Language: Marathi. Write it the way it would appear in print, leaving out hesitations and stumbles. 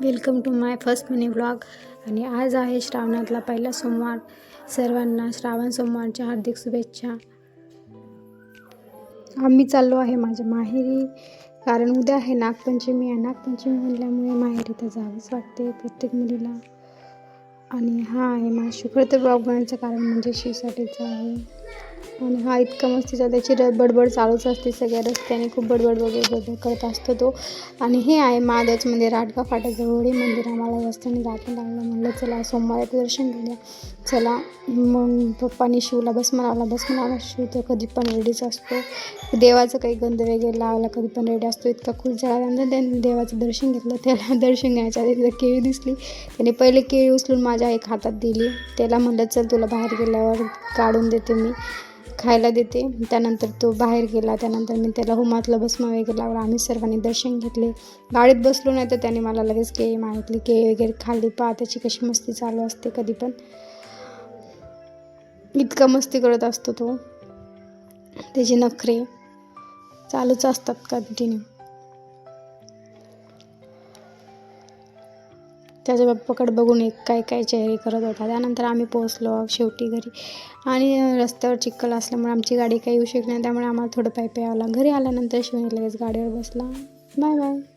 Welcome to my first mini blog. आणि आज आहे श्रावणातला पहिला सोमवार. सर्वांना श्रावण सोमवारच्या हार्दिक शुभेच्छा. आम्ही चाललो आहे माझ्या माहेरी, कारण उद्या आहे नागपंचमी आहे. नागपंचमी म्हणल्यामुळे माहेरी तर जावंच वाटते प्रत्येक मुलीला. आणि हा आहे माझा शुक्र. तर ब्लॉग बनायचं कारण म्हणजे शीसाठीचं आहे. आणि हा इतका मस्तीचा त्याची बडबड चालूच असते सगळ्या रस्त्याने. खूप बडबड वगैरे करत असतो तो. आणि हे आहे महादेवचं मंदिर, राटगा फाट्याजवळ मंदिर. आम्हाला रस्त्याने जायला लागलं. म्हणलं चला सोमवारचं दर्शन घेऊया. चला मग पप्पानी शिवला बस म्हणाला. शिव तर कधी पण रेडीच असतो. देवाचं काही गंध वगैरे लावायला कधी पण रेडी असतो. इतका खुश झाल्यानंतर त्याने देवाचं दर्शन घेतलं. त्याला दर्शन घ्यायच्या आधी तिला केळी दिसली. त्याने पहिले केळी उचलून माझ्या एक हातात दिली. त्याला म्हणलं चल तुला बाहेर गेल्यावर काढून देते, मी खायला देते. त्यानंतर तो बाहेर गेला. त्यानंतर मी त्याला हुमातला भस्म वगैरे लावला. आम्ही सर्वांनी दर्शन घेतले. गाडीत बसलो नाही तर त्याने मला लगेच केळी मागितली. केळी वगैरे खाल्ली. त्याची कशी मस्ती चालू असते कधी पण. इतका मस्ती करत असतो तो. त्याचे नखरे चालूच असतात कंटिन्यू. त्याच्या बाप्पाकडे बघून एक काय चेहरे करत होता. त्यानंतर आम्ही पोहोचलो शेवटी घरी. आणि रस्त्यावर चिखल असल्यामुळे आमची गाडी काही येऊ शकली नाही. त्यामुळे आम्हाला थोडं पायी यावं लागलं. घरी आल्यानंतर शिवने लगेच गाडीवर बसला. Bye bye.